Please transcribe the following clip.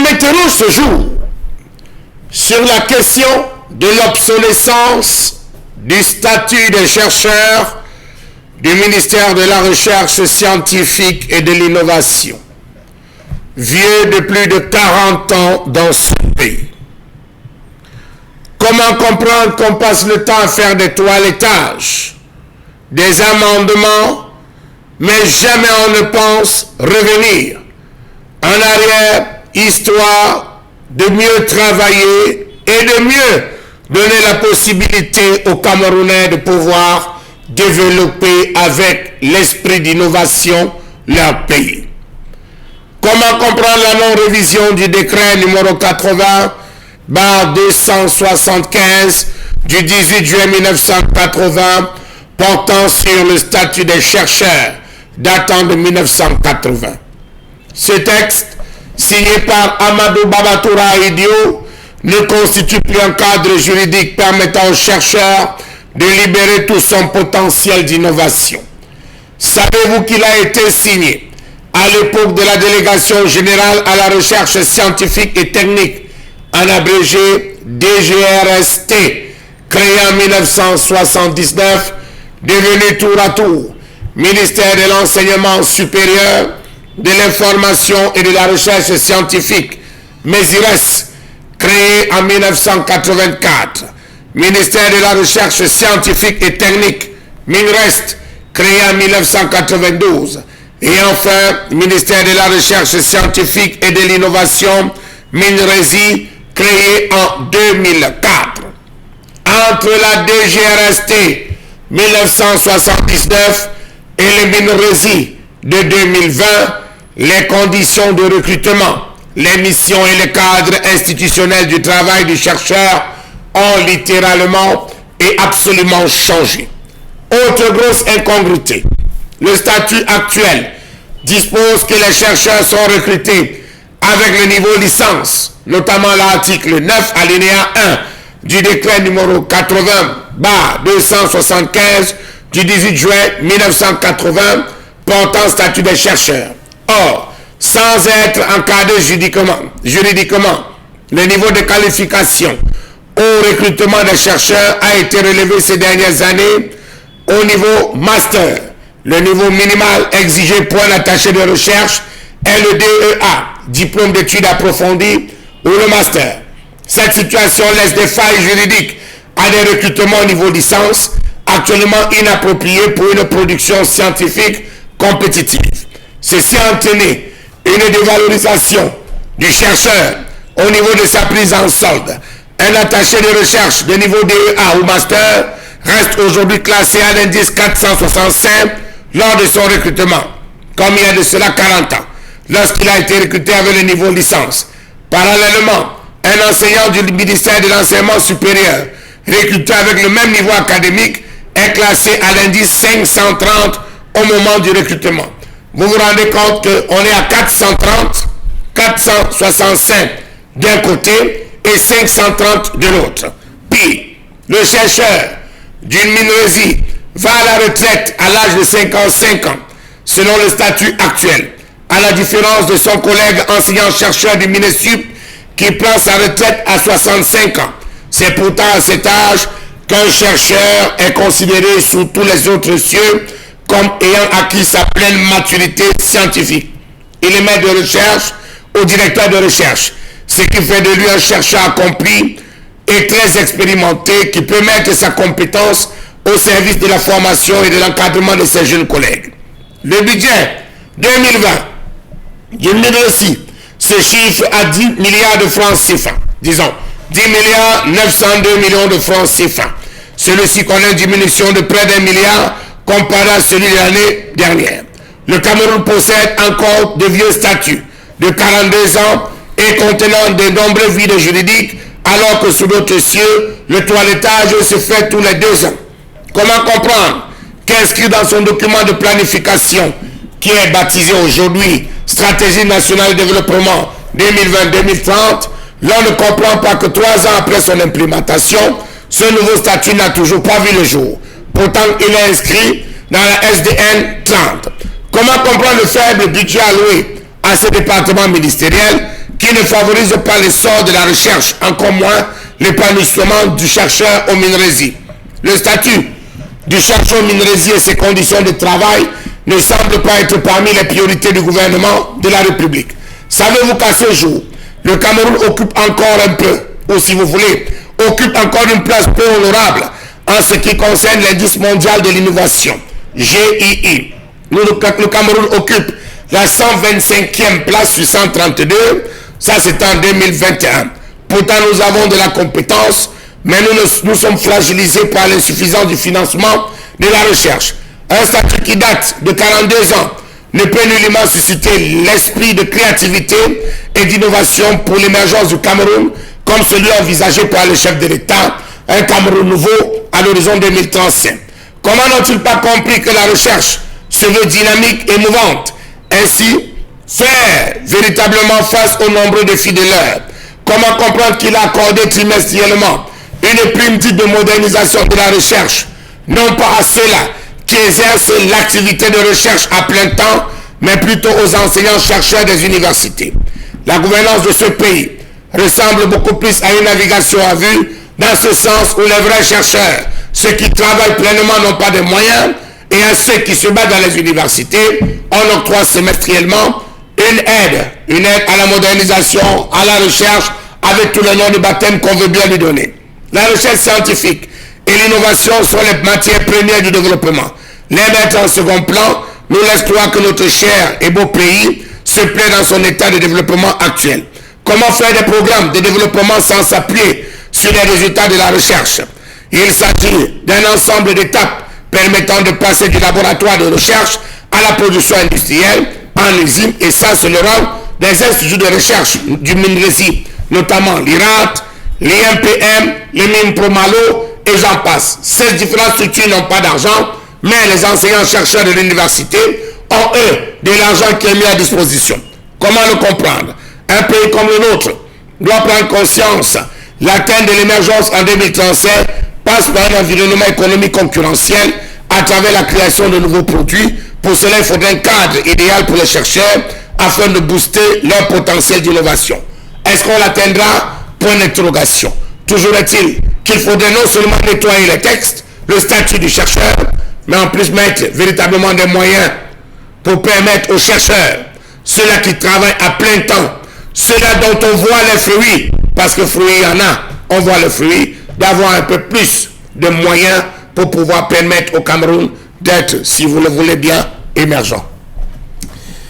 m'interroge ce jour sur la question de l'obsolescence du statut des chercheurs du ministère de la Recherche scientifique et de l'innovation, vieux de plus de 40 ans dans ce pays. Comment comprendre qu'on passe le temps à faire des toilettages, des amendements, mais jamais on ne pense revenir en arrière, histoire de mieux travailler et de mieux donner la possibilité aux Camerounais de pouvoir développer avec l'esprit d'innovation leur pays. Comment comprendre la non-révision du décret numéro 80/275 du 18 juillet 1980 portant sur le statut des chercheurs datant de 1980. Ce texte, signé par Amadou Babatoura Idio, ne constitue plus un cadre juridique permettant aux chercheurs de libérer tout son potentiel d'innovation. Savez-vous qu'il a été signé à l'époque de la Délégation générale à la recherche scientifique et technique, en abrégé DGRST, créé en 1979, devenu tour à tour ministère de l'Enseignement supérieur, de l'Information et de la Recherche scientifique, MESIRES, créé en 1984, ministère de la Recherche scientifique et technique, MINREST, créé en 1992, et enfin, ministère de la Recherche scientifique et de l'innovation, MINRESI, créé en 2004. Entre la DGRST 1979 et le MINRESI de 2020, les conditions de recrutement, les missions et le cadre institutionnel du travail du chercheur ont littéralement et absolument changé. Autre grosse incongruité, le statut actuel dispose que les chercheurs sont recrutés avec le niveau licence, notamment l'article 9 alinéa 1 du décret numéro 80/275 du 18 juin 1980 portant statut des chercheurs. Or, sans être encadré juridiquement, le niveau de qualification au recrutement des chercheurs a été relevé ces dernières années au niveau master. Le niveau minimal exigé pour un attaché de recherche est le DEA, diplôme d'études approfondies, ou le master. Cette situation laisse des failles juridiques à des recrutements au niveau licence, actuellement inappropriés pour une production scientifique compétitive. Ceci a entraîné une dévalorisation du chercheur au niveau de sa prise en solde. Un attaché de recherche de niveau DEA ou master reste aujourd'hui classé à l'indice 465 lors de son recrutement, comme il y a de cela 40 ans, lorsqu'il a été recruté avec le niveau licence. Parallèlement, un enseignant du ministère de l'Enseignement supérieur, recruté avec le même niveau académique, est classé à l'indice 530 au moment du recrutement. Vous vous rendez compte qu'on est à 430, 465 d'un côté et 530 de l'autre. Puis, le chercheur d'une MINRESI va à la retraite à l'âge de 55 ans, selon le statut actuel, à la différence de son collègue enseignant-chercheur du MINESUP qui prend sa retraite à 65 ans. C'est pourtant à cet âge qu'un chercheur est considéré sous tous les autres cieux comme ayant acquis sa pleine maturité scientifique. Il est maître de recherche au directeur de recherche, ce qui fait de lui un chercheur accompli et très expérimenté qui peut mettre sa compétence au service de la formation et de l'encadrement de ses jeunes collègues. Le budget 2020 du MINRESI se chiffre à 10 milliards de francs CFA, disons 10 milliards 902 millions de francs CFA. Celui-ci connaît une diminution de près d'1 milliard comparé à celui de l'année dernière. Le Cameroun possède encore de vieux statuts de 42 ans et contenant de nombreux vides juridiques, alors que sous d'autres cieux, le toilettage se fait tous les 2 ans. Comment comprendre qu'inscrit dans son document de planification, qui est baptisé aujourd'hui Stratégie nationale de développement 2020-2030, l'on ne comprend pas que 3 ans après son implémentation, ce nouveau statut n'a toujours pas vu le jour. Pourtant, il est inscrit dans la SDN 30. Comment comprendre le faible budget alloué à ce département ministériel qui ne favorise pas l'essor de la recherche, encore moins l'épanouissement du chercheur au minerais. Le statut du chercheur au minerais et ses conditions de travail ne semblent pas être parmi les priorités du gouvernement de la République. Savez-vous qu'à ce jour, le Cameroun occupe encore un peu, ou si vous voulez, occupe encore une place peu honorable en ce qui concerne l'indice mondial de l'innovation, GII. Le Cameroun occupe la 125e place sur 132, ça c'est en 2021. Pourtant nous avons de la compétence, mais nous sommes fragilisés par l'insuffisance du financement de la recherche. Un statut qui date de 42 ans ne peut nullement susciter l'esprit de créativité et d'innovation pour l'émergence du Cameroun, comme celui envisagé par le chef de l'État, un Cameroun nouveau à l'horizon 2035. Comment n'ont-ils pas compris que la recherche se veut dynamique et mouvante? Ainsi, faire véritablement face aux nombreux défis de l'heure. Comment comprendre qu'il a accordé trimestriellement une prime dite de modernisation de la recherche, non pas à ceux-là qui exercent l'activité de recherche à plein temps, mais plutôt aux enseignants-chercheurs des universités. La gouvernance de ce pays ressemble beaucoup plus à une navigation à vue, dans ce sens où les vrais chercheurs, ceux qui travaillent pleinement n'ont pas de moyens, et à ceux qui se battent dans les universités, on octroie semestriellement une aide à la modernisation, à la recherche, avec tous les noms de baptême qu'on veut bien lui donner. La recherche scientifique et l'innovation sont les matières premières du développement. Les mettre en second plan nous laisse croire que notre cher et beau pays se plaît dans son état de développement actuel. Comment faire des programmes de développement sans s'appuyer sur les résultats de la recherche? Il s'agit d'un ensemble d'étapes permettant de passer du laboratoire de recherche à la production industrielle en usine, et ça c'est le rôle des instituts de recherche du minerai, notamment l'IRAT, l'IMPM, les mines Promalo et j'en passe. Ces différentes structures n'ont pas d'argent, mais les enseignants-chercheurs de l'université ont eux de l'argent qui est mis à disposition. Comment le comprendre? Un pays comme le nôtre doit prendre conscience. L'atteinte de l'émergence en 2037 passe par un environnement économique concurrentiel à travers la création de nouveaux produits. Pour cela, il faudrait un cadre idéal pour les chercheurs afin de booster leur potentiel d'innovation. Est-ce qu'on l'atteindra? Point d'interrogation. Toujours est-il qu'il faudrait non seulement nettoyer les textes, le statut du chercheur, mais en plus mettre véritablement des moyens pour permettre aux chercheurs, ceux-là qui travaillent à plein temps, ceux-là dont on voit les fruits, parce que fruits il y en a, on voit les fruits, d'avoir un peu plus de moyens pour pouvoir permettre au Cameroun d'être, si vous le voulez bien, émergent.